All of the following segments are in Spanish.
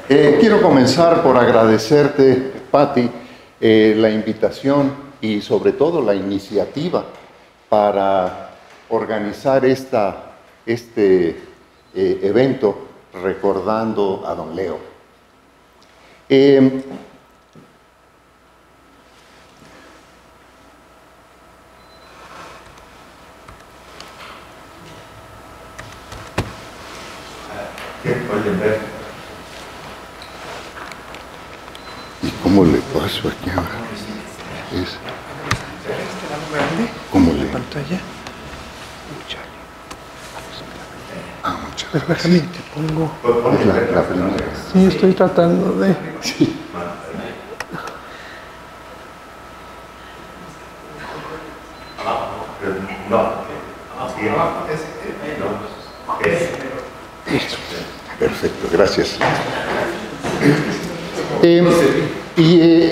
Quiero comenzar por agradecerte, Patti, la invitación y sobre todo la iniciativa para organizar este evento recordando a don Leo. ¿Y cómo le paso aquí ahora? ¿Cómo le? Pantalla. Muchas Pero gracias. déjame, te pongo. Es la primera. Sí, estoy tratando de. Sí. Perfecto, gracias.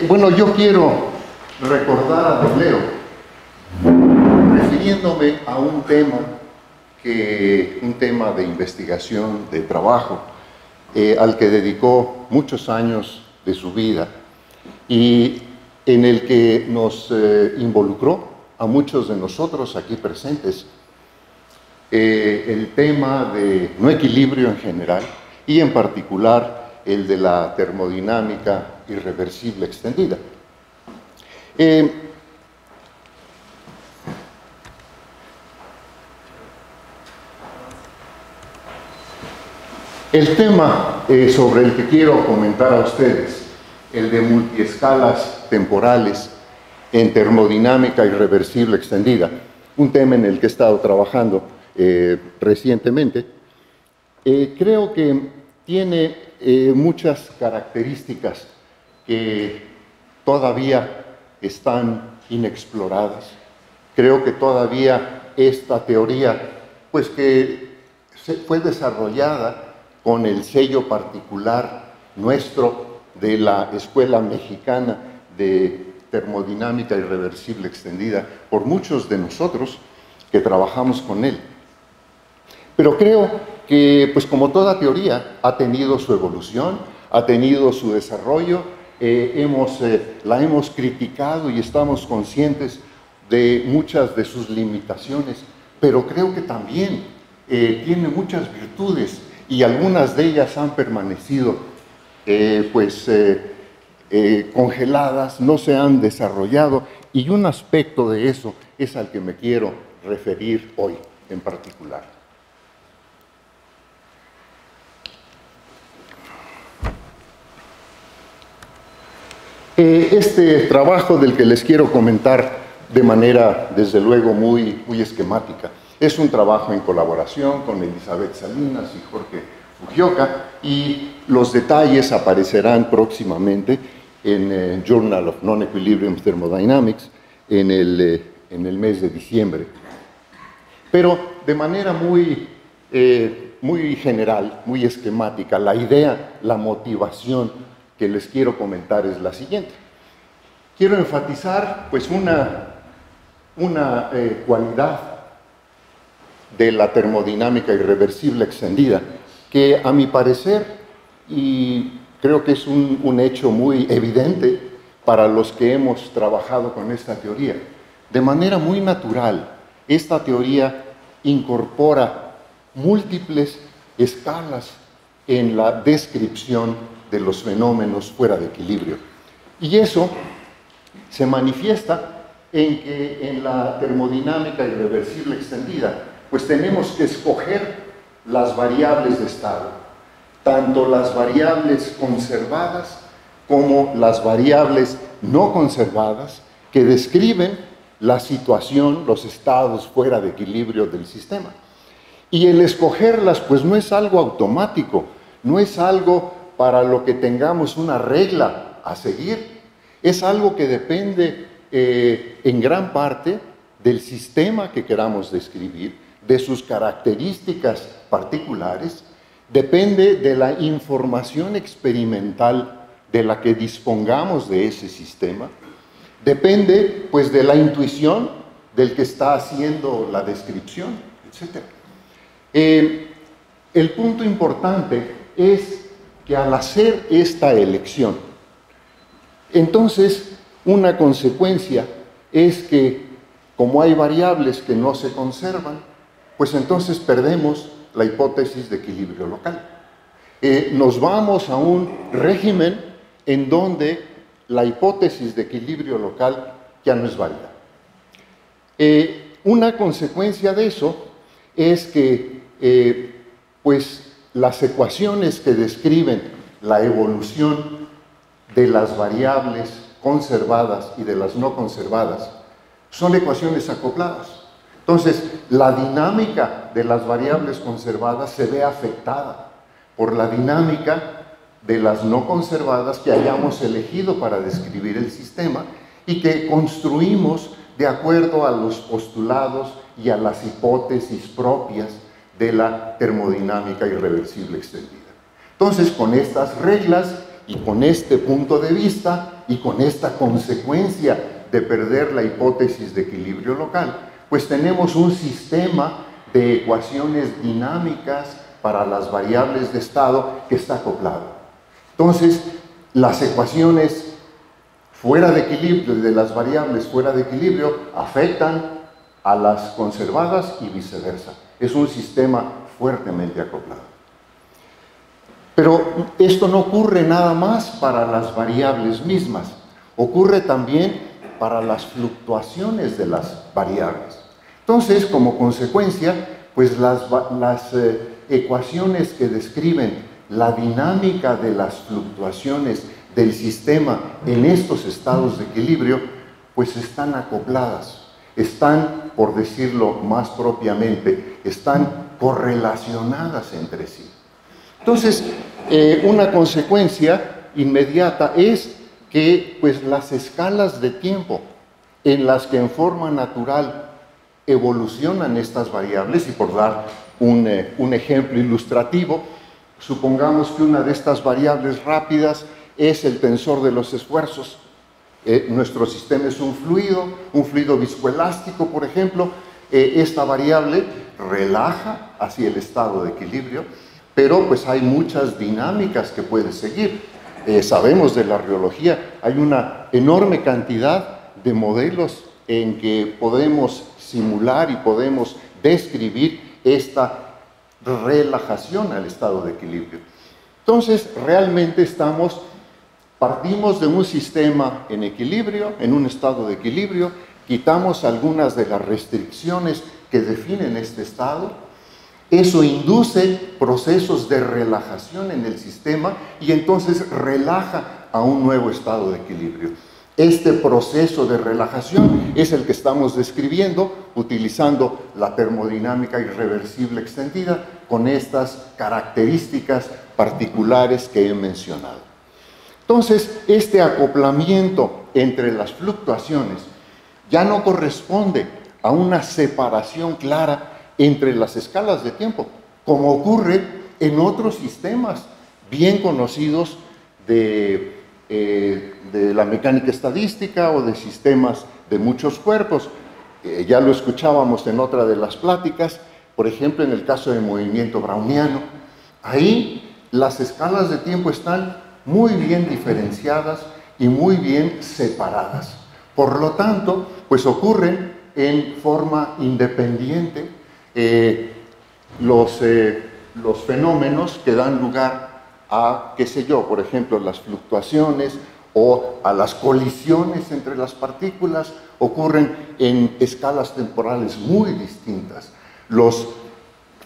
Bueno, yo quiero recordar a don Leo, refiriéndome a un tema de investigación, de trabajo, al que dedicó muchos años de su vida y en el que nos involucró a muchos de nosotros aquí presentes. El tema de no equilibrio en general y en particular el de la termodinámica irreversible extendida. El tema sobre el que quiero comentar a ustedes, el de multiescalas temporales en termodinámica irreversible extendida, un tema en el que he estado trabajando recientemente, creo que tiene muchas características que todavía están inexploradas. Creo que todavía esta teoría, pues que fue desarrollada con el sello particular nuestro de la Escuela Mexicana de Termodinámica Irreversible Extendida, por muchos de nosotros que trabajamos con él. Pero creo que, pues como toda teoría, ha tenido su evolución, ha tenido su desarrollo, la hemos criticado y estamos conscientes de muchas de sus limitaciones, pero creo que también tiene muchas virtudes y algunas de ellas han permanecido congeladas, no se han desarrollado, y un aspecto de eso es al que me quiero referir hoy en particular. Este trabajo del que les quiero comentar de manera, desde luego, muy esquemática, es un trabajo en colaboración con Elizabeth Salinas y Jorge Fujioka, y los detalles aparecerán próximamente en el Journal of Non-Equilibrium Thermodynamics en el mes de diciembre. Pero de manera muy general, muy esquemática, la idea, la motivación que les quiero comentar es la siguiente. Quiero enfatizar pues una cualidad de la termodinámica irreversible extendida que, a mi parecer, y creo que es un hecho muy evidente para los que hemos trabajado con esta teoría, de manera muy natural, esta teoría incorpora múltiples escalas en la descripción de los fenómenos fuera de equilibrio. Y eso se manifiesta en que en la termodinámica irreversible extendida, pues tenemos que escoger las variables de estado, tanto las variables conservadas como las variables no conservadas que describen la situación, los estados fuera de equilibrio del sistema. Y el escogerlas, pues no es algo automático, no es algo para lo que tengamos una regla a seguir, es algo que depende en gran parte del sistema que queramos describir, de sus características particulares, depende de la información experimental de la que dispongamos de ese sistema, depende pues de la intuición del que está haciendo la descripción, etc. El punto importante es que al hacer esta elección, entonces una consecuencia es que como hay variables que no se conservan, pues entonces perdemos la hipótesis de equilibrio local. Nos vamos a un régimen en donde la hipótesis de equilibrio local ya no es válida. Una consecuencia de eso es que pues las ecuaciones que describen la evolución de las variables conservadas y de las no conservadas son ecuaciones acopladas. Entonces, la dinámica de las variables conservadas se ve afectada por la dinámica de las no conservadas que hayamos elegido para describir el sistema y que construimos de acuerdo a los postulados y a las hipótesis propias de la termodinámica irreversible extendida. Entonces, con estas reglas y con este punto de vista y con esta consecuencia de perder la hipótesis de equilibrio local, pues tenemos un sistema de ecuaciones dinámicas para las variables de estado que está acoplado. Entonces, las ecuaciones fuera de equilibrio, de las variables fuera de equilibrio, afectan a las conservadas y viceversa. Es un sistema fuertemente acoplado. Pero esto no ocurre nada más para las variables mismas, ocurre también para las fluctuaciones de las variables. Entonces, como consecuencia, pues las ecuaciones que describen la dinámica de las fluctuaciones del sistema en estos estados de equilibrio, pues están acopladas, están, por decirlo más propiamente, están correlacionadas entre sí. Entonces, una consecuencia inmediata es que pues, las escalas de tiempo en las que en forma natural evolucionan estas variables, y por dar un ejemplo ilustrativo, supongamos que una de estas variables rápidas es el tensor de los esfuerzos. Nuestro sistema es un fluido viscoelástico, por ejemplo. Esta variable relaja hacia el estado de equilibrio, pero pues hay muchas dinámicas que puede seguir. Sabemos de la rheología, hay una enorme cantidad de modelos en que podemos simular y podemos describir esta relajación al estado de equilibrio. Entonces, realmente partimos de un sistema en equilibrio, en un estado de equilibrio, quitamos algunas de las restricciones que definen este estado. Eso induce procesos de relajación en el sistema y entonces relaja a un nuevo estado de equilibrio. Este proceso de relajación es el que estamos describiendo utilizando la termodinámica irreversible extendida con estas características particulares que he mencionado. Entonces, este acoplamiento entre las fluctuaciones ya no corresponde a una separación clara entre las escalas de tiempo, como ocurre en otros sistemas bien conocidos de la mecánica estadística o de sistemas de muchos cuerpos. Ya lo escuchábamos en otra de las pláticas, por ejemplo, en el caso del movimiento browniano. Ahí las escalas de tiempo están muy bien diferenciadas y muy bien separadas. Por lo tanto, pues ocurren en forma independiente los fenómenos que dan lugar a, qué sé yo, por ejemplo, las fluctuaciones o a las colisiones entre las partículas, ocurren en escalas temporales muy distintas. Los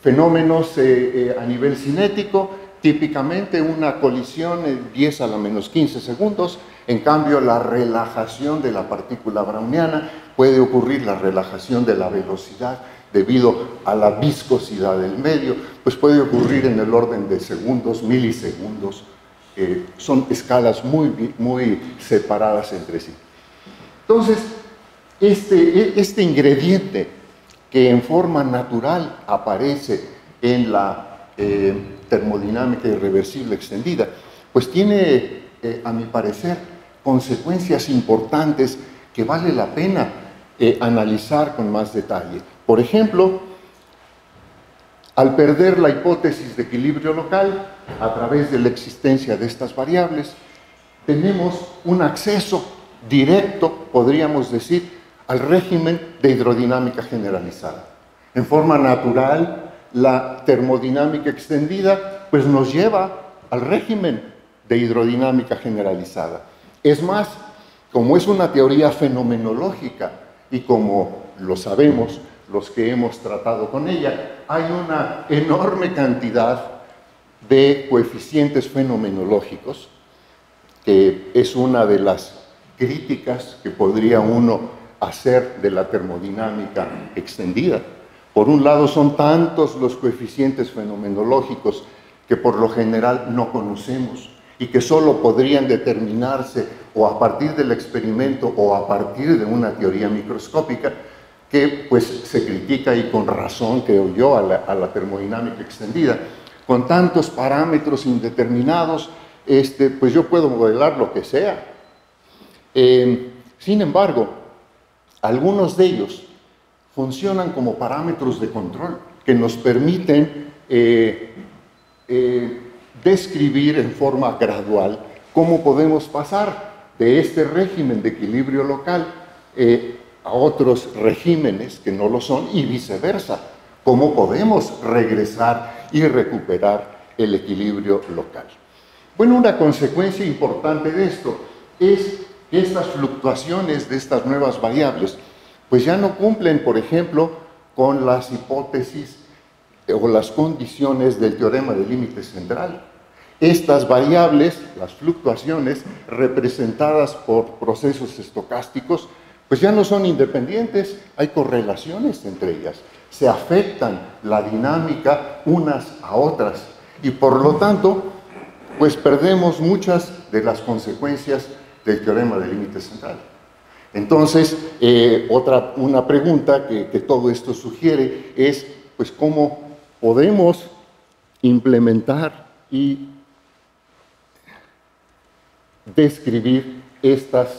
fenómenos a nivel cinético, típicamente una colisión en 10 a la menos 15 segundos, en cambio la relajación de la partícula browniana puede ocurrir, la relajación de la velocidad debido a la viscosidad del medio, pues puede ocurrir en el orden de segundos, milisegundos. Son escalas muy separadas entre sí. Entonces, este ingrediente que en forma natural aparece en la termodinámica irreversible extendida, pues tiene, a mi parecer, consecuencias importantes que vale la pena analizar con más detalle. Por ejemplo, Al perder la hipótesis de equilibrio local, a través de la existencia de estas variables, tenemos un acceso directo, podríamos decir, al régimen de hidrodinámica generalizada. En forma natural, la termodinámica extendida pues nos lleva al régimen de hidrodinámica generalizada. Es más, como es una teoría fenomenológica y como lo sabemos los que hemos tratado con ella, hay una enorme cantidad de coeficientes fenomenológicos, que es una de las críticas que podría uno hacer de la termodinámica extendida. Por un lado, son tantos los coeficientes fenomenológicos que por lo general no conocemos y que solo podrían determinarse o a partir del experimento o a partir de una teoría microscópica, que pues se critica, y con razón creo yo, a la termodinámica extendida. Con tantos parámetros indeterminados, pues yo puedo modelar lo que sea. Sin embargo, algunos de ellos funcionan como parámetros de control que nos permiten describir en forma gradual cómo podemos pasar de este régimen de equilibrio local a otros regímenes que no lo son, y viceversa, cómo podemos regresar y recuperar el equilibrio local. Bueno, una consecuencia importante de esto es que estas fluctuaciones de estas nuevas variables pues ya no cumplen, por ejemplo, con las hipótesis o las condiciones del teorema de límite central. Estas variables, las fluctuaciones representadas por procesos estocásticos, pues ya no son independientes, hay correlaciones entre ellas, se afectan la dinámica unas a otras y por lo tanto, pues perdemos muchas de las consecuencias del teorema de límite central. Entonces, una pregunta que todo esto sugiere es, pues, ¿cómo podemos implementar y describir estas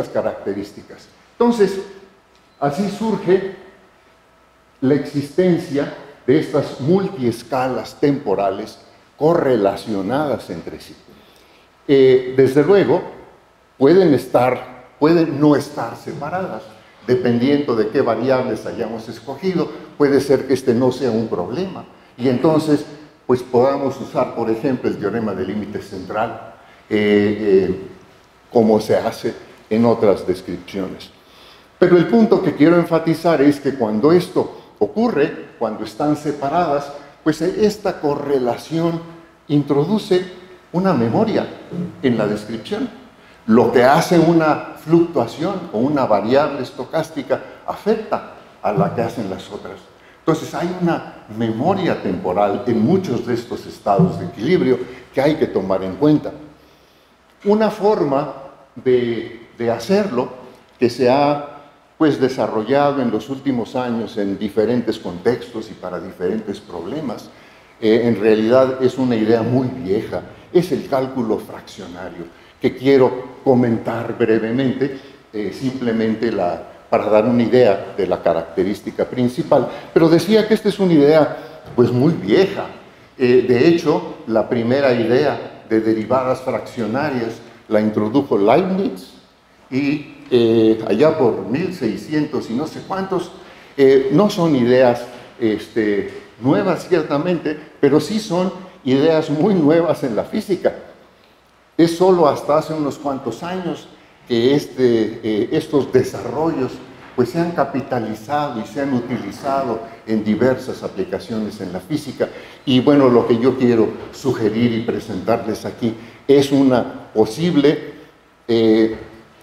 características? Entonces, así surge la existencia de estas multiescalas temporales correlacionadas entre sí. Desde luego, pueden no estar separadas, dependiendo de qué variables hayamos escogido. Puede ser que este no sea un problema, y entonces, pues podamos usar, por ejemplo, el teorema de límite central, como se hace en otras descripciones. Pero el punto que quiero enfatizar es que cuando esto ocurre, cuando están separadas, pues esta correlación introduce una memoria en la descripción. Lo que hace una fluctuación o una variable estocástica afecta a la que hacen las otras. Entonces hay una memoria temporal en muchos de estos estados de equilibrio que hay que tomar en cuenta. Una forma de hacerlo, que se ha pues desarrollado en los últimos años en diferentes contextos y para diferentes problemas, en realidad es una idea muy vieja, es el cálculo fraccionario, que quiero comentar brevemente, simplemente para dar una idea de la característica principal. Pero decía que esta es una idea pues muy vieja. De hecho, la primera idea de derivadas fraccionarias la introdujo Leibniz, y allá por 1600 y no sé cuántos. No son ideas nuevas ciertamente, pero sí son ideas muy nuevas en la física. Es solo hasta hace unos cuantos años que estos desarrollos pues se han capitalizado y se han utilizado en diversas aplicaciones en la física. Y bueno, lo que yo quiero sugerir y presentarles aquí es una posible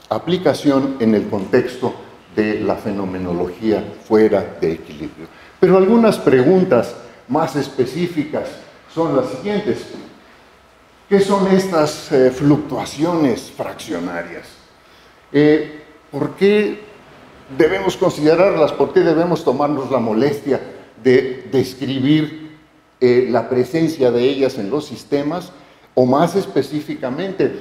aplicación en el contexto de la fenomenología fuera de equilibrio. Pero algunas preguntas más específicas son las siguientes. ¿Qué son estas fluctuaciones fraccionarias? ¿Por qué debemos considerarlas? ¿Por qué debemos tomarnos la molestia de describir la presencia de ellas en los sistemas? O más específicamente,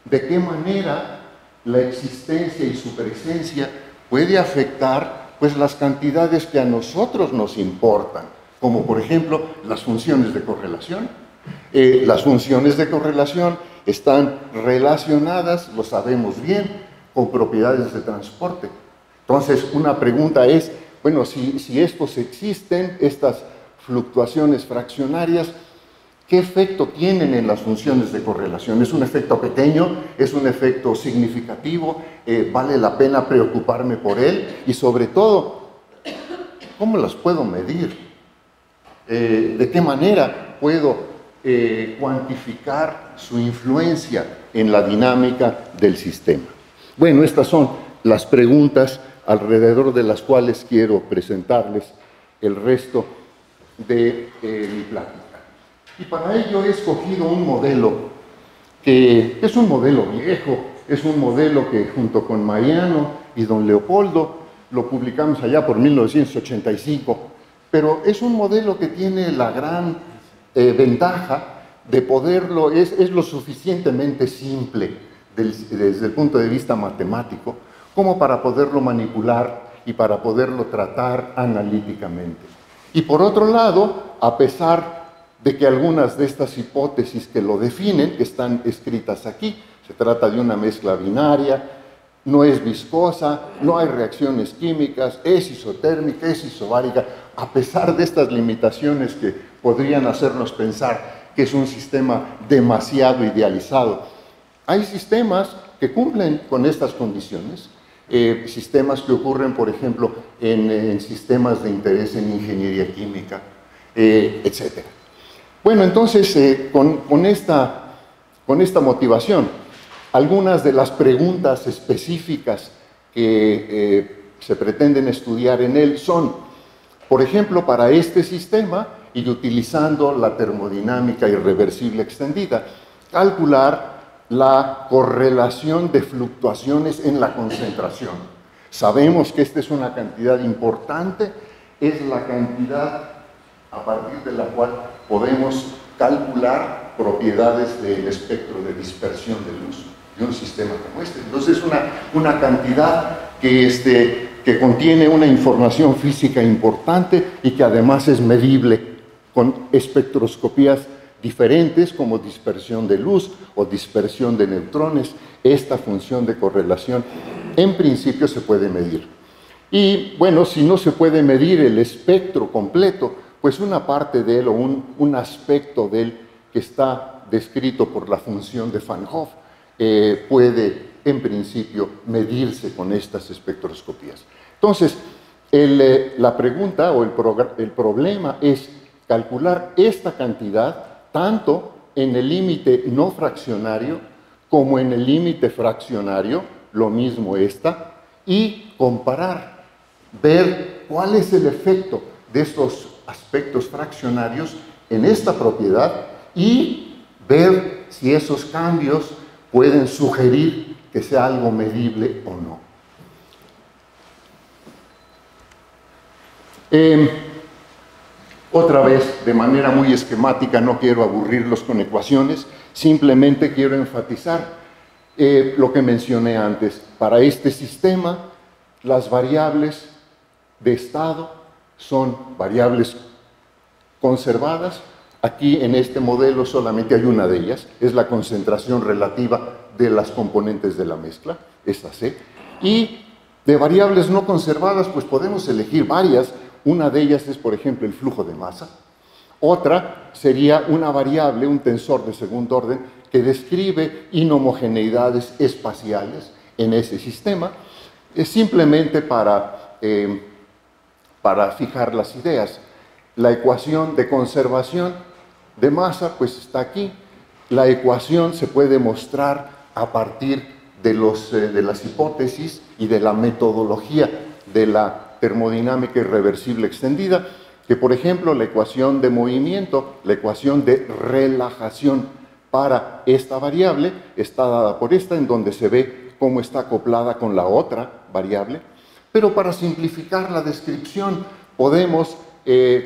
¿de qué manera la existencia y su presencia puede afectar pues las cantidades que a nosotros nos importan, como por ejemplo las funciones de correlación. Las funciones de correlación están relacionadas, lo sabemos bien, con propiedades de transporte. Entonces, una pregunta es, bueno, si estos existen, estas fluctuaciones fraccionarias, ¿qué efecto tienen en las funciones de correlación? ¿Es un efecto pequeño? ¿Es un efecto significativo? ¿Vale la pena preocuparme por él? Y sobre todo, ¿cómo las puedo medir? ¿De qué manera puedo cuantificar su influencia en la dinámica del sistema? Bueno, estas son las preguntas alrededor de las cuales quiero presentarles el resto de mi plática. Y para ello he escogido un modelo que es un modelo viejo, es un modelo que junto con Mariano y don Leopoldo lo publicamos allá por 1985, pero es un modelo que tiene la gran ventaja de poderlo, es lo suficientemente simple desde el punto de vista matemático como para poderlo manipular y para poderlo tratar analíticamente. Y por otro lado, a pesar de que algunas de estas hipótesis que lo definen están escritas aquí, se trata de una mezcla binaria, no es viscosa, no hay reacciones químicas, es isotérmica, es isobárica, a pesar de estas limitaciones que podrían hacernos pensar que es un sistema demasiado idealizado. Hay sistemas que cumplen con estas condiciones, sistemas que ocurren, por ejemplo, en sistemas de interés en ingeniería química, etc. Bueno, entonces, con esta motivación, algunas de las preguntas específicas que se pretenden estudiar en él son, por ejemplo, para este sistema, y utilizando la termodinámica irreversible extendida, calcular la correlación de fluctuaciones en la concentración. Sabemos que esta es una cantidad importante, es la cantidad a partir de la cual podemos calcular propiedades del espectro de dispersión de luz de un sistema como este. Entonces es una cantidad que contiene una información física importante y que además es medible con espectroscopías diferentes como dispersión de luz o dispersión de neutrones. Esta función de correlación en principio se puede medir. Y bueno, si no se puede medir el espectro completo, pues una parte de él o un aspecto de él que está descrito por la función de Van Hoff puede en principio medirse con estas espectroscopías. Entonces, la pregunta o el problema es calcular esta cantidad tanto en el límite no fraccionario como en el límite fraccionario, lo mismo esta, y comparar, ver cuál es el efecto de estos aspectos fraccionarios en esta propiedad y ver si esos cambios pueden sugerir que sea algo medible o no. Otra vez, de manera muy esquemática, no quiero aburrirlos con ecuaciones, simplemente quiero enfatizar lo que mencioné antes. Para este sistema, las variables de estado son variables conservadas. Aquí en este modelo solamente hay una de ellas, es la concentración relativa de las componentes de la mezcla, esa C. Y de variables no conservadas, pues podemos elegir varias. Una de ellas es, por ejemplo, el flujo de masa. Otra sería una variable, un tensor de segundo orden, que describe inhomogeneidades espaciales en ese sistema. Es simplemente para fijar las ideas. La ecuación de conservación de masa, pues está aquí. La ecuación se puede mostrar a partir de las hipótesis y de la metodología de la termodinámica irreversible extendida, que por ejemplo la ecuación de movimiento, la ecuación de relajación para esta variable está dada por esta, en donde se ve cómo está acoplada con la otra variable, pero para simplificar la descripción podemos,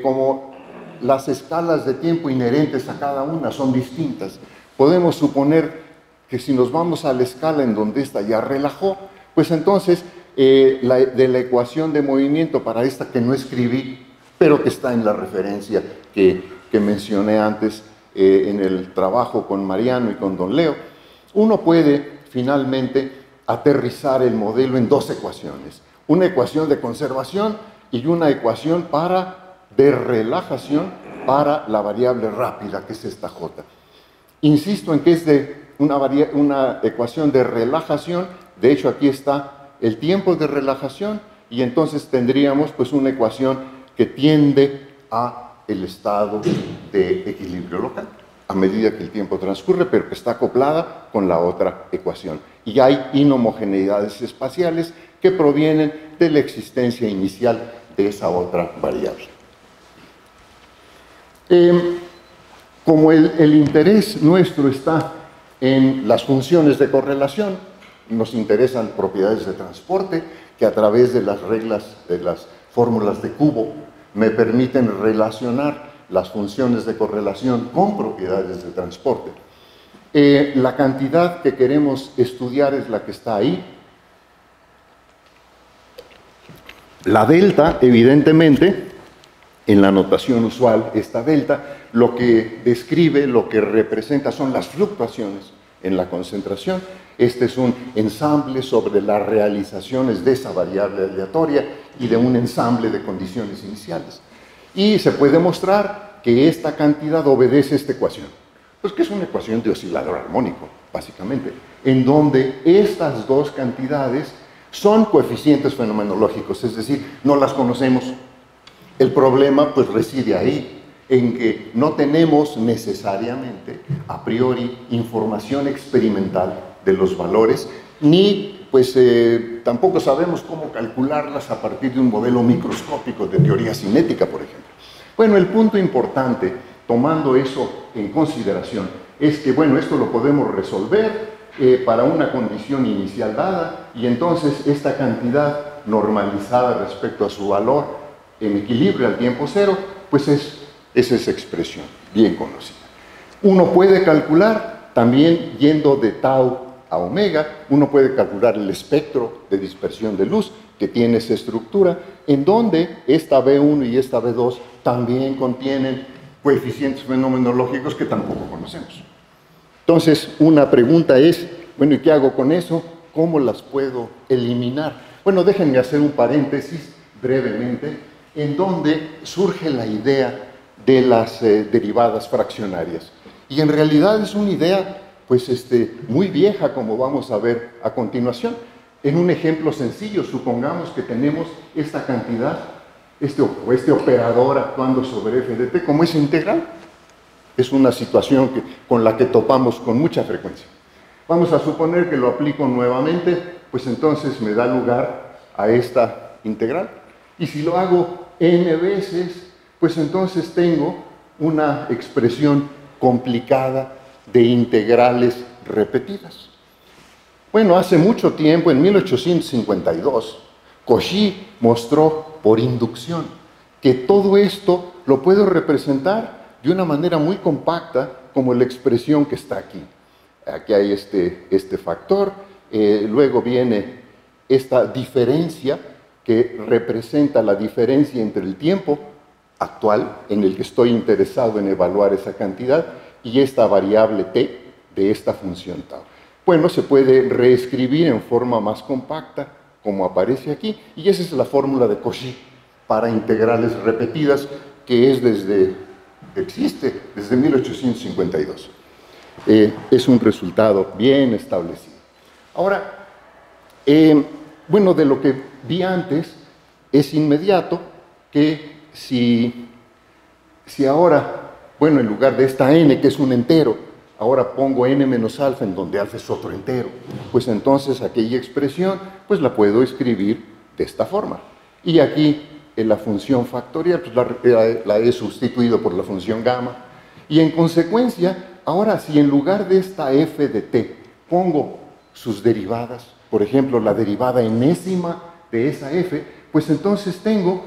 como las escalas de tiempo inherentes a cada una son distintas, podemos suponer que si nos vamos a la escala en donde esta ya relajó, pues entonces de la ecuación de movimiento para esta que no escribí, pero que está en la referencia que mencioné antes en el trabajo con Mariano y con Don Leo, uno puede finalmente aterrizar el modelo en dos ecuaciones. Una ecuación de conservación y una ecuación de relajación para la variable rápida, que es esta J. Insisto en que es una ecuación de relajación. De hecho, aquí está el tiempo de relajación y entonces tendríamos pues una ecuación que tiende a el estado de equilibrio local a medida que el tiempo transcurre, pero que está acoplada con la otra ecuación. Y hay inhomogeneidades espaciales que provienen de la existencia inicial de esa otra variable. Como el interés nuestro está en las funciones de correlación, nos interesan propiedades de transporte que a través de las reglas, de las fórmulas de cubo, me permiten relacionar las funciones de correlación con propiedades de transporte. La cantidad que queremos estudiar es la que está ahí. La delta, evidentemente, en la notación usual, esta delta, lo que describe, lo que representa son las fluctuaciones en la concentración. Este es un ensamble sobre las realizaciones de esa variable aleatoria y de un ensamble de condiciones iniciales. Y se puede mostrar que esta cantidad obedece a esta ecuación, pues que es una ecuación de oscilador armónico, básicamente, en donde estas dos cantidades son coeficientes fenomenológicos, es decir, no las conocemos. El problema pues reside ahí, en que no tenemos necesariamente a priori información experimental de los valores, ni pues tampoco sabemos cómo calcularlas a partir de un modelo microscópico de teoría cinética, por ejemplo. Bueno, el punto importante, tomando eso en consideración, es que, bueno, esto lo podemos resolver para una condición inicial dada, y entonces esta cantidad normalizada respecto a su valor en equilibrio al tiempo cero, pues es esa expresión bien conocida. Uno puede calcular, también yendo de tau a omega, uno puede calcular el espectro de dispersión de luz que tiene esa estructura, en donde esta B1 y esta B2 también contienen coeficientes fenomenológicos que tampoco conocemos. Entonces, una pregunta es, bueno, ¿y qué hago con eso? ¿Cómo las puedo eliminar? Bueno, déjenme hacer un paréntesis brevemente, en donde surge la idea de las derivadas fraccionarias. Y en realidad es una idea pues muy vieja, como vamos a ver a continuación. En un ejemplo sencillo, supongamos que tenemos esta cantidad, este operador actuando sobre f de t como es integral. Es una situación con la que topamos con mucha frecuencia. Vamos a suponer que lo aplico nuevamente, pues entonces me da lugar a esta integral. Y si lo hago n veces, pues entonces tengo una expresión complicada de integrales repetidas. Bueno, hace mucho tiempo, en 1852, Cauchy mostró por inducción que todo esto lo puedo representar de una manera muy compacta como la expresión que está aquí. Aquí hay este factor, luego viene esta diferencia que representa la diferencia entre el tiempo actual en el que estoy interesado en evaluar esa cantidad y esta variable t de esta función tau. Bueno, se puede reescribir en forma más compacta, como aparece aquí, y esa es la fórmula de Cauchy para integrales repetidas, que existe desde 1852. Es un resultado bien establecido. Ahora, bueno, de lo que vi antes, es inmediato que si ahora, bueno, en lugar de esta n, que es un entero, ahora pongo n menos alfa, en donde alfa es otro entero, pues entonces aquella expresión, pues la puedo escribir de esta forma. Y aquí, en la función factorial, pues la he sustituido por la función gamma. Y en consecuencia, ahora si en lugar de esta f de t pongo sus derivadas, por ejemplo, la derivada enésima de esa f, pues entonces tengo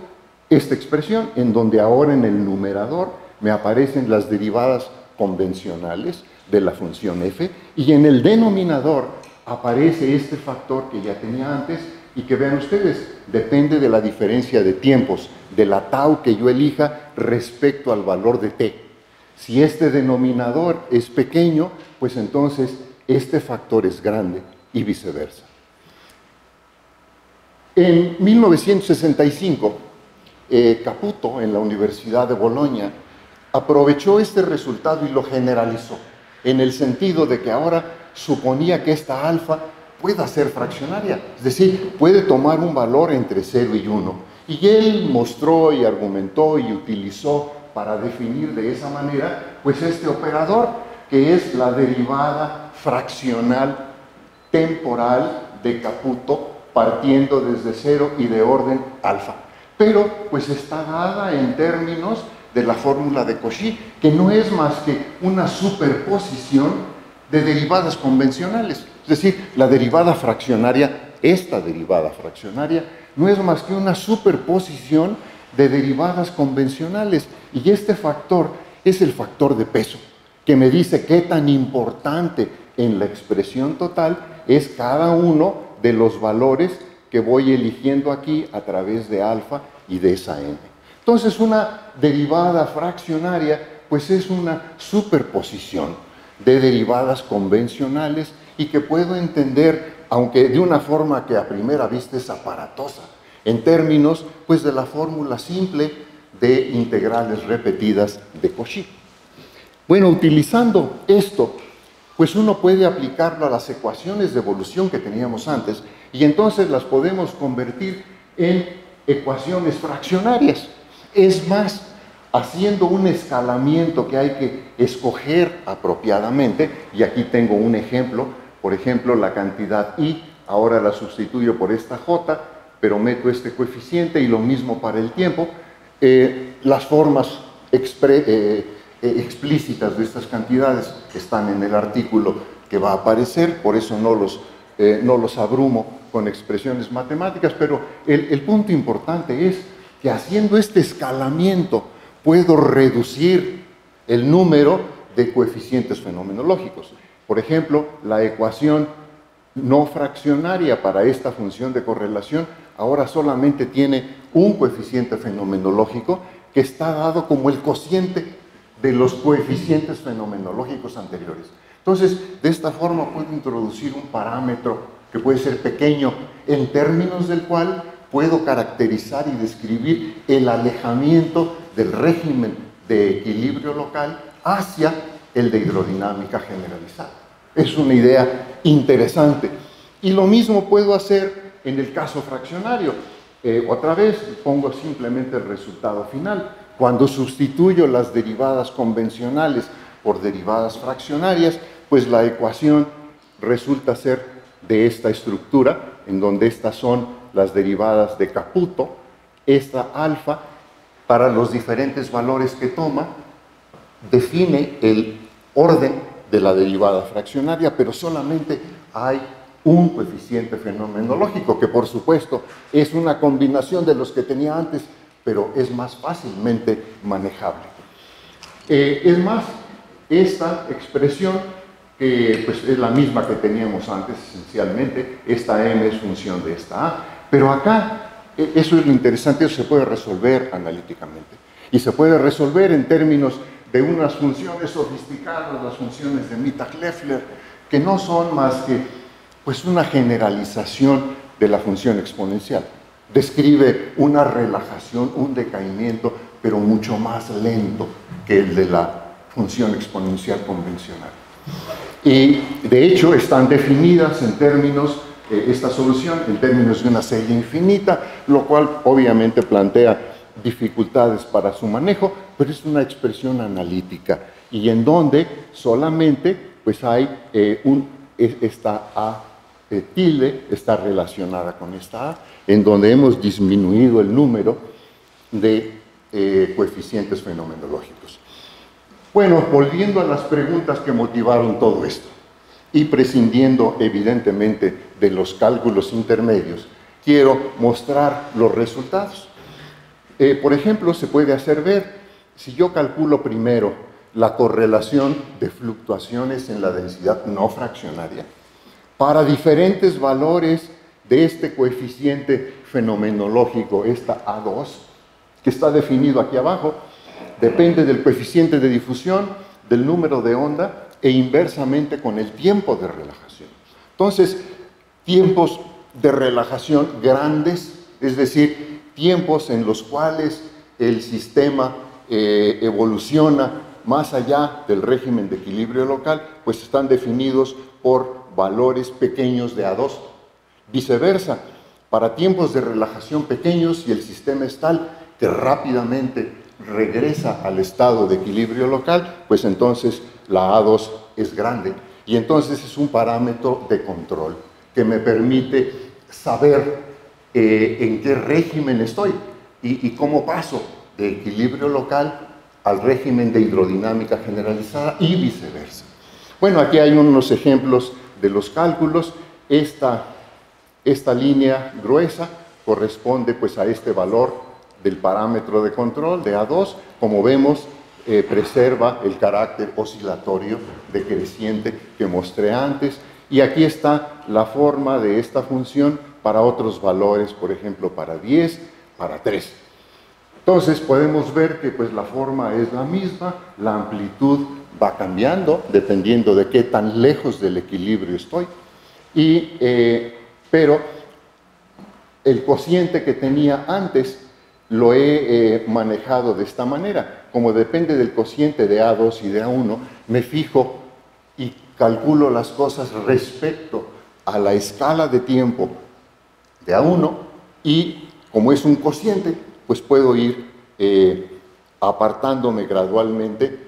esta expresión, en donde ahora en el numerador me aparecen las derivadas convencionales de la función f, y en el denominador aparece este factor que ya tenía antes, y que vean ustedes, depende de la diferencia de tiempos, de la tau que yo elija respecto al valor de t. Si este denominador es pequeño, pues entonces este factor es grande y viceversa. En 1965, Caputo, en la Universidad de Bolonia, aprovechó este resultado y lo generalizó, en el sentido de que ahora suponía que esta alfa pueda ser fraccionaria, es decir, puede tomar un valor entre 0 y 1. Y él mostró y argumentó y utilizó para definir de esa manera, pues este operador, que es la derivada fraccional temporal de Caputo, partiendo desde 0 y de orden alfa. Pero, pues está dada en términos de la fórmula de Cauchy, que no es más que una superposición de derivadas convencionales. Es decir, la derivada fraccionaria, esta derivada fraccionaria, no es más que una superposición de derivadas convencionales. Y este factor es el factor de peso, que me dice qué tan importante en la expresión total es cada uno de los valores que voy eligiendo aquí a través de alfa y de esa n. Entonces, una derivada fraccionaria, pues es una superposición de derivadas convencionales y que puedo entender, aunque de una forma que a primera vista es aparatosa, en términos, pues, de la fórmula simple de integrales repetidas de Cauchy. Bueno, utilizando esto, pues uno puede aplicarlo a las ecuaciones de evolución que teníamos antes y entonces las podemos convertir en ecuaciones fraccionarias. Es más, haciendo un escalamiento que hay que escoger apropiadamente, y aquí tengo un ejemplo, por ejemplo, la cantidad i, ahora la sustituyo por esta j, pero meto este coeficiente y lo mismo para el tiempo. Las formas explícitas de estas cantidades están en el artículo que va a aparecer, por eso no los abrumo con expresiones matemáticas, pero el punto importante es que haciendo este escalamiento puedo reducir el número de coeficientes fenomenológicos. Por ejemplo, la ecuación no fraccionaria para esta función de correlación ahora solamente tiene un coeficiente fenomenológico que está dado como el cociente de los coeficientes fenomenológicos anteriores. Entonces, de esta forma puedo introducir un parámetro que puede ser pequeño, en términos del cual puedo caracterizar y describir el alejamiento del régimen de equilibrio local hacia el de hidrodinámica generalizada. Es una idea interesante. Y lo mismo puedo hacer en el caso fraccionario. Otra vez pongo simplemente el resultado final. Cuando sustituyo las derivadas convencionales por derivadas fraccionarias, pues la ecuación resulta ser de esta estructura, en donde estas son las derivadas de Caputo, esta alfa, para los diferentes valores que toma, define el orden de la derivada fraccionaria, pero solamente hay un coeficiente fenomenológico, que por supuesto es una combinación de los que tenía antes, pero es más fácilmente manejable. Es más, esta expresión, que pues, es la misma que teníamos antes esencialmente, esta m es función de esta a, pero acá, eso es lo interesante, eso se puede resolver analíticamente, y se puede resolver en términos de unas funciones sofisticadas, las funciones de Mittag-Leffler, que no son más que pues, una generalización de la función exponencial. Describe una relajación, un decaimiento, pero mucho más lento que el de la función exponencial convencional. Y de hecho están definidas en términos, esta solución, en términos de una serie infinita, lo cual obviamente plantea dificultades para su manejo, pero es una expresión analítica y en donde solamente pues hay esta a tilde está relacionada con esta a, en donde hemos disminuido el número de coeficientes fenomenológicos. Bueno, volviendo a las preguntas que motivaron todo esto y prescindiendo evidentemente de los cálculos intermedios, quiero mostrar los resultados. Por ejemplo, se puede hacer ver, si yo calculo primero la correlación de fluctuaciones en la densidad no fraccionaria, para diferentes valores de este coeficiente fenomenológico, esta A2, que está definido aquí abajo, depende del coeficiente de difusión, del número de onda e inversamente con el tiempo de relajación. Entonces, tiempos de relajación grandes, es decir, tiempos en los cuales el sistema evoluciona más allá del régimen de equilibrio local, pues están definidos por valores pequeños de A2. Viceversa, para tiempos de relajación pequeños y el sistema es tal que rápidamente regresa al estado de equilibrio local, pues entonces la A2 es grande y entonces es un parámetro de control que me permite saber en qué régimen estoy y cómo paso de equilibrio local al régimen de hidrodinámica generalizada y viceversa. Bueno, aquí hay unos ejemplos de los cálculos. Esta línea gruesa corresponde pues a este valor del parámetro de control de A2. Como vemos, preserva el carácter oscilatorio decreciente que mostré antes. Y aquí está la forma de esta función para otros valores, por ejemplo, para 10, para 3. Entonces podemos ver que pues, la forma es la misma, la amplitud va cambiando dependiendo de qué tan lejos del equilibrio estoy. Pero el cociente que tenía antes lo he manejado de esta manera. Como depende del cociente de A2 y de A1, me fijo y calculo las cosas respecto a la escala de tiempo de A1 y como es un cociente, pues puedo ir apartándome gradualmente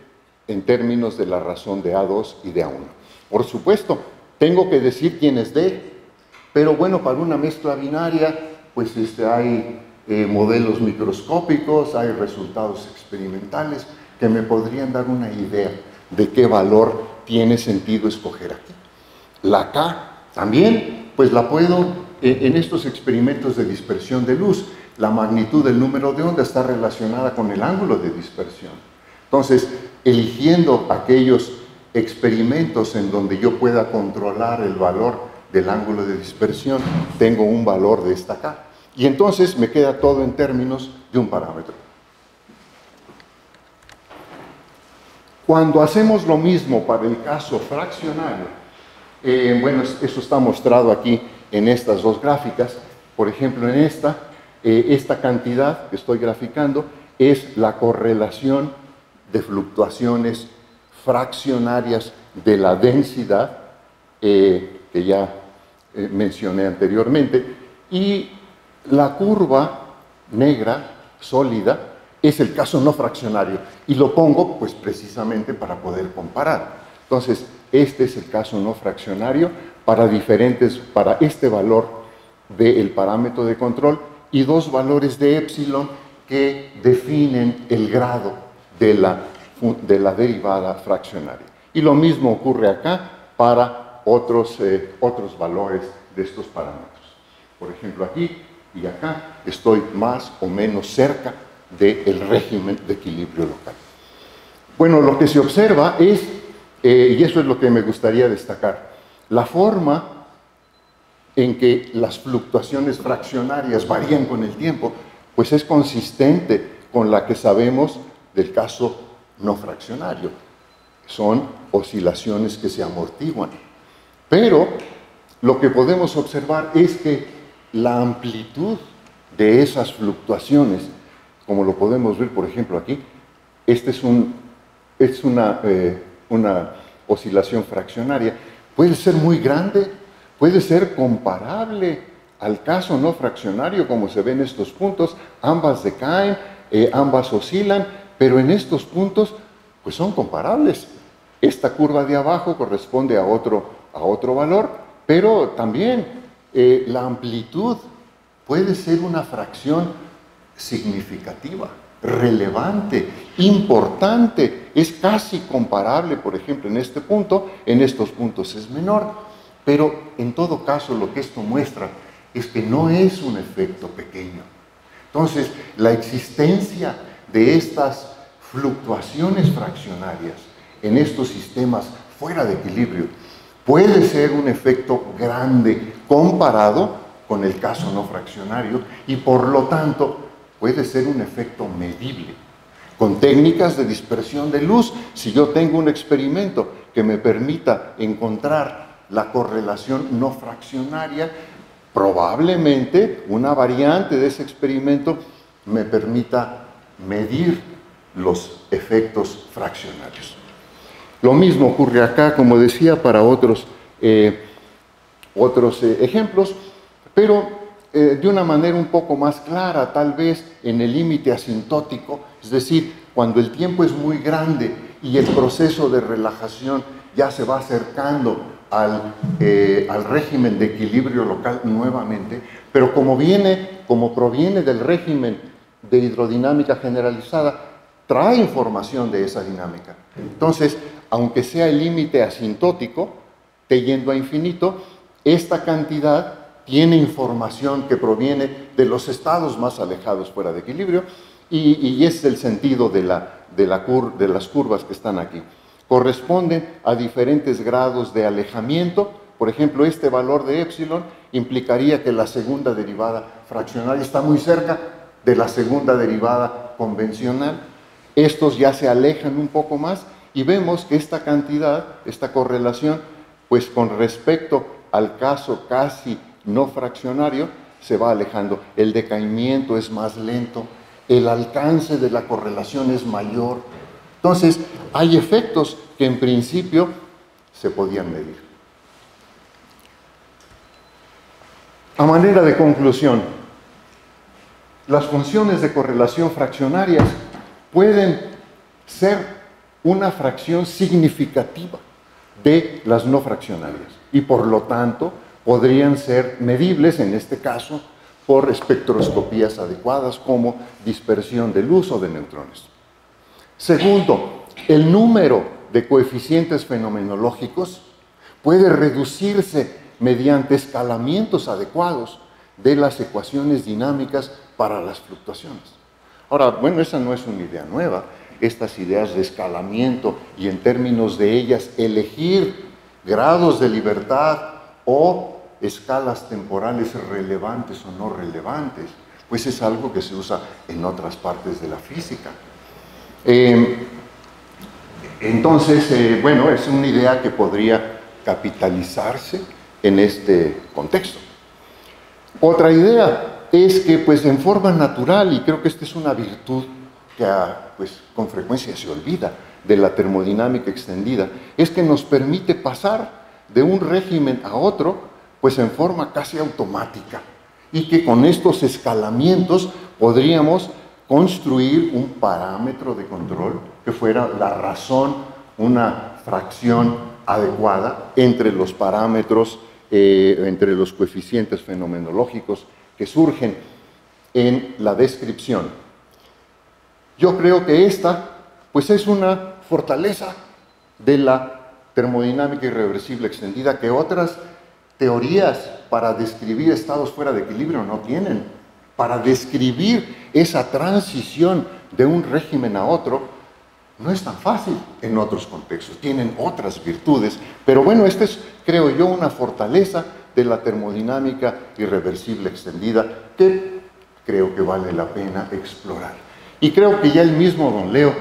en términos de la razón de A2 y de A1. Por supuesto, tengo que decir quién es D, pero bueno, para una mezcla binaria, pues hay modelos microscópicos, hay resultados experimentales que me podrían dar una idea de qué valor tiene sentido escoger aquí. La K también, pues la puedo, en estos experimentos de dispersión de luz, la magnitud del número de onda está relacionada con el ángulo de dispersión. Entonces, eligiendo aquellos experimentos en donde yo pueda controlar el valor del ángulo de dispersión, tengo un valor de esta K. Y entonces me queda todo en términos de un parámetro. Cuando hacemos lo mismo para el caso fraccionario, bueno, eso está mostrado aquí en estas dos gráficas. Por ejemplo, en esta cantidad que estoy graficando es la correlación de fluctuaciones fraccionarias de la densidad que ya mencioné anteriormente, y la curva negra sólida es el caso no fraccionario y lo pongo pues precisamente para poder comparar. Entonces, este es el caso no fraccionario para este valor del parámetro de control y dos valores de épsilon que definen el grado de la derivada fraccionaria. Y lo mismo ocurre acá para otros valores de estos parámetros. Por ejemplo, aquí y acá estoy más o menos cerca del régimen de equilibrio local. Bueno, lo que se observa es, y eso es lo que me gustaría destacar, la forma en que las fluctuaciones fraccionarias varían con el tiempo, pues es consistente con la que sabemos del caso no fraccionario. Son oscilaciones que se amortiguan. Pero lo que podemos observar es que la amplitud de esas fluctuaciones, como lo podemos ver por ejemplo aquí, esta es una oscilación fraccionaria, puede ser muy grande, puede ser comparable al caso no fraccionario, como se ve en estos puntos. Ambas decaen, ambas oscilan, pero en estos puntos pues son comparables. Esta curva de abajo corresponde a otro valor, pero también la amplitud puede ser una fracción significativa, relevante, importante, es casi comparable, por ejemplo, en este punto, en estos puntos es menor, pero en todo caso lo que esto muestra es que no es un efecto pequeño. Entonces, la existencia de estas fluctuaciones fraccionarias en estos sistemas fuera de equilibrio puede ser un efecto grande comparado con el caso no fraccionario y por lo tanto puede ser un efecto medible. Con técnicas de dispersión de luz, si yo tengo un experimento que me permita encontrar la correlación no fraccionaria, probablemente una variante de ese experimento me permita medir los efectos fraccionarios. Lo mismo ocurre acá, como decía, para otros ejemplos, pero de una manera un poco más clara, tal vez en el límite asintótico, es decir, cuando el tiempo es muy grande y el proceso de relajación ya se va acercando al régimen de equilibrio local nuevamente, pero como proviene del régimen de hidrodinámica generalizada, trae información de esa dinámica. Entonces, aunque sea el límite asintótico, t yendo a infinito, esta cantidad tiene información que proviene de los estados más alejados fuera de equilibrio y es el sentido de las curvas que están aquí. Corresponden a diferentes grados de alejamiento. Por ejemplo, este valor de epsilon implicaría que la segunda derivada fraccionaria está muy cerca de la segunda derivada convencional. Estos ya se alejan un poco más y vemos que esta cantidad, esta correlación, pues con respecto al caso casi no fraccionario, se va alejando. El decaimiento es más lento, el alcance de la correlación es mayor. Entonces, hay efectos que en principio se podían medir. A manera de conclusión, las funciones de correlación fraccionarias pueden ser una fracción significativa de las no fraccionarias y por lo tanto podrían ser medibles, en este caso, por espectroscopías adecuadas como dispersión de luz o de neutrones. Segundo, el número de coeficientes fenomenológicos puede reducirse mediante escalamientos adecuados de las ecuaciones dinámicas para las fluctuaciones. Ahora, bueno, esa no es una idea nueva. Estas ideas de escalamiento y en términos de ellas elegir grados de libertad o escalas temporales relevantes o no relevantes, pues es algo que se usa en otras partes de la física. Entonces, bueno, es una idea que podría capitalizarse en este contexto. Otra idea es que, pues, en forma natural, y creo que esta es una virtud que pues, con frecuencia se olvida de la termodinámica extendida, es que nos permite pasar de un régimen a otro pues en forma casi automática y que con estos escalamientos podríamos construir un parámetro de control que fuera la razón, una fracción adecuada entre los parámetros, entre los coeficientes fenomenológicos que surgen en la descripción. Yo creo que esta pues es una fortaleza de la termodinámica irreversible extendida que otras teorías para describir estados fuera de equilibrio no tienen. Para describir esa transición de un régimen a otro no es tan fácil en otros contextos, tienen otras virtudes, pero bueno, esta es, creo yo, una fortaleza de la termodinámica irreversible extendida que creo que vale la pena explorar. Y creo que ya el mismo don Leo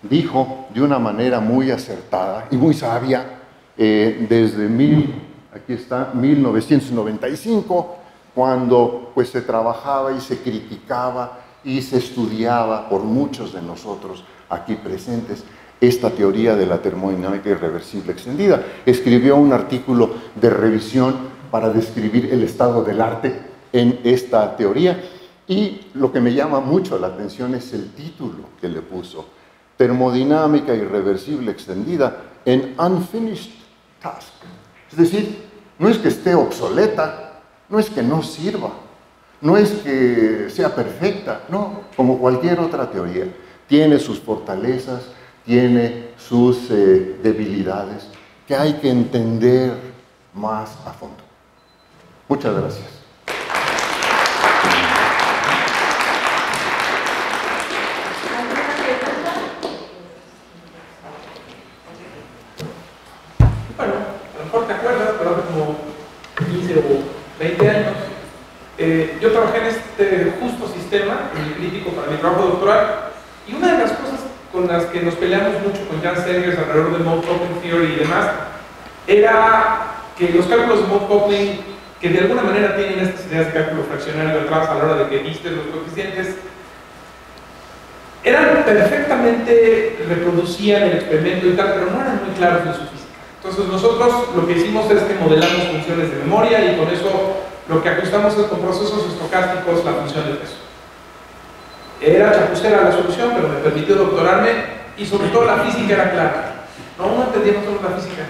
dijo de una manera muy acertada y muy sabia, desde 1995, cuando pues se trabajaba y se criticaba y se estudiaba por muchos de nosotros aquí presentes esta teoría de la termodinámica irreversible extendida. Escribió un artículo de revisión para describir el estado del arte en esta teoría y lo que me llama mucho la atención es el título que le puso: Termodinámica irreversible extendida en Unfinished Task. Es decir, no es que esté obsoleta, no es que no sirva, no es que sea perfecta, no, como cualquier otra teoría. Tiene sus fortalezas, tiene sus debilidades, que hay que entender más a fondo. Muchas gracias. Bueno, a lo mejor te acuerdas, pero hace como 15 o 20 años con las que nos peleamos mucho con Jan Segers alrededor del mode coupling theory y demás, era que los cálculos de mode coupling, que de alguna manera tienen estas ideas de cálculo fraccionario atrás a la hora de que viste los coeficientes, eran perfectamente, reproducían el experimento y tal, pero no eran muy claros en su física. Entonces nosotros lo que hicimos es que modelamos funciones de memoria y con eso lo que ajustamos es con procesos estocásticos la función de peso. Era chapucera la solución, pero me permitió doctorarme y sobre todo la física era clara. No entendíamos solo la física.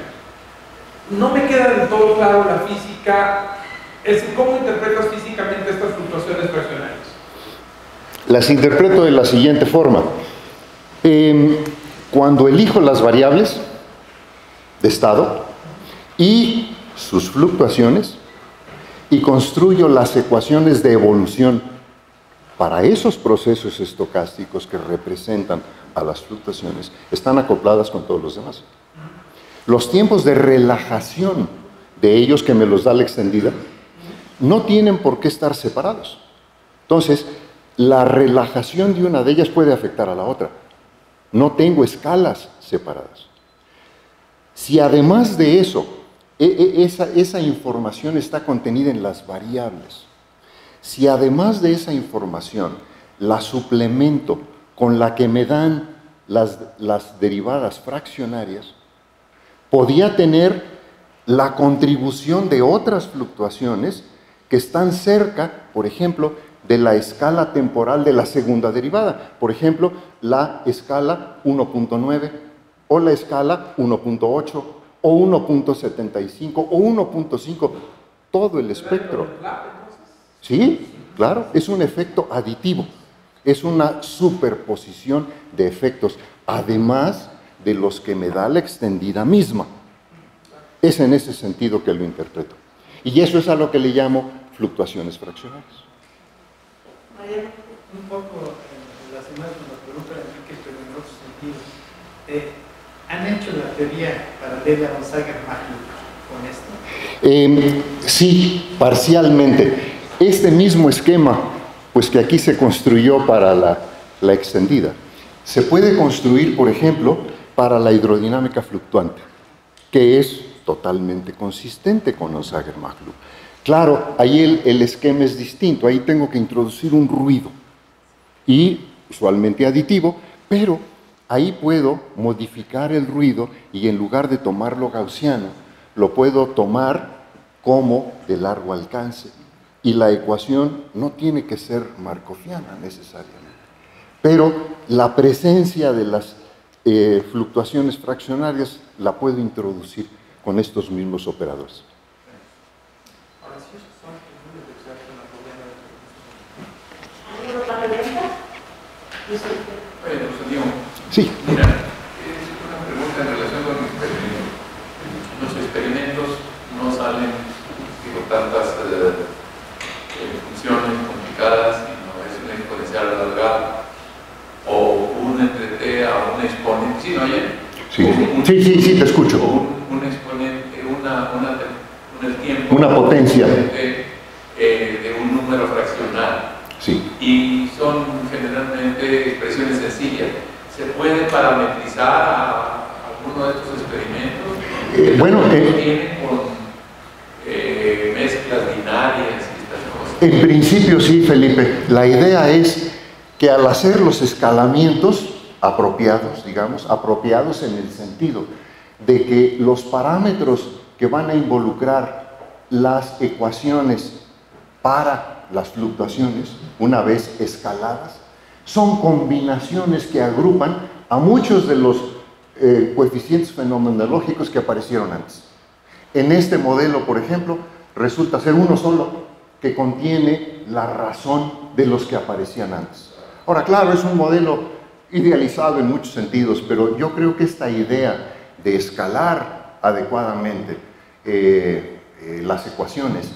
No me queda del todo claro la física, es decir, cómo interpretas físicamente estas fluctuaciones fraccionarias. Las interpreto de la siguiente forma. Cuando elijo las variables de estado y sus fluctuaciones y construyo las ecuaciones de evolución para esos procesos estocásticos que representan a las fluctuaciones, están acopladas con todos los demás. Los tiempos de relajación de ellos, que me los da la extendida, no tienen por qué estar separados. Entonces, la relajación de una de ellas puede afectar a la otra. No tengo escalas separadas. Si además de eso, esa información está contenida en las variables, si además de esa información la suplemento con la que me dan las derivadas fraccionarias, podía tener la contribución de otras fluctuaciones que están cerca, por ejemplo, de la escala temporal de la segunda derivada. Por ejemplo, la escala 1.9 o la escala 1.8 o 1.75 o 1.5, todo el espectro. Sí, claro, es un efecto aditivo, es una superposición de efectos, además de los que me da la extendida misma. Es en ese sentido que lo interpreto. Y eso es a lo que le llamo fluctuaciones fraccionarias. Un poco relacionado con la pregunta de Enrique, pero en otro sentido. ¿Han hecho la teoría paralela a Sager-Maglub con esto? Sí, parcialmente. Este mismo esquema, pues que aquí se construyó para la extendida, se puede construir, por ejemplo, para la hidrodinámica fluctuante, que es totalmente consistente con Sager-Maglub. Claro, ahí el esquema es distinto, ahí tengo que introducir un ruido, y usualmente aditivo, pero ahí puedo modificar el ruido y en lugar de tomarlo gaussiano, lo puedo tomar como de largo alcance. Y la ecuación no tiene que ser markoviana necesariamente. Pero la presencia de las fluctuaciones fraccionarias la puedo introducir con estos mismos operadores. ¿Otra pregunta? Sí. Mira, es una pregunta en relación con el experimento. Los experimentos no salen con tantas funciones complicadas, sino es una exponencial alargada o un entre t a un exponente. ¿Sí, no oye? Sí, te escucho. Un exponente, el tiempo. Una potencia. De un número fraccional. Sí. Y son generalmente expresiones sencillas. ¿Se puede parametrizar a alguno de estos experimentos? Tienen con mezclas binarias y estas cosas. En principio sí, Felipe. La idea es que al hacer los escalamientos apropiados, digamos, apropiados en el sentido de que los parámetros que van a involucrar las ecuaciones para las fluctuaciones, una vez escaladas, son combinaciones que agrupan a muchos de los coeficientes fenomenológicos que aparecieron antes. En este modelo, por ejemplo, resulta ser uno solo que contiene la razón de los que aparecían antes. Ahora, claro, es un modelo idealizado en muchos sentidos, pero yo creo que esta idea de escalar adecuadamente las ecuaciones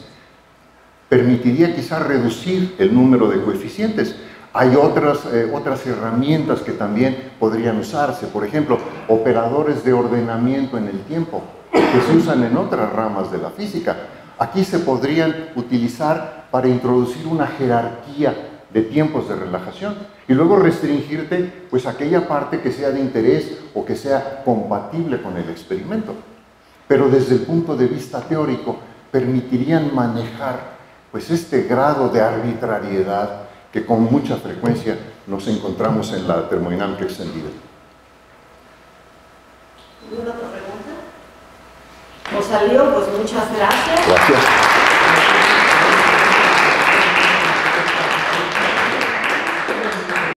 permitiría quizás reducir el número de coeficientes. Hay otras herramientas que también podrían usarse, por ejemplo, operadores de ordenamiento en el tiempo, que se usan en otras ramas de la física. Aquí se podrían utilizar para introducir una jerarquía de tiempos de relajación y luego restringirte pues aquella parte que sea de interés o que sea compatible con el experimento. Pero desde el punto de vista teórico permitirían manejar pues este grado de arbitrariedad que con mucha frecuencia nos encontramos en la termodinámica extendida. ¿Alguna otra pregunta? Pues salió, pues muchas gracias. Gracias.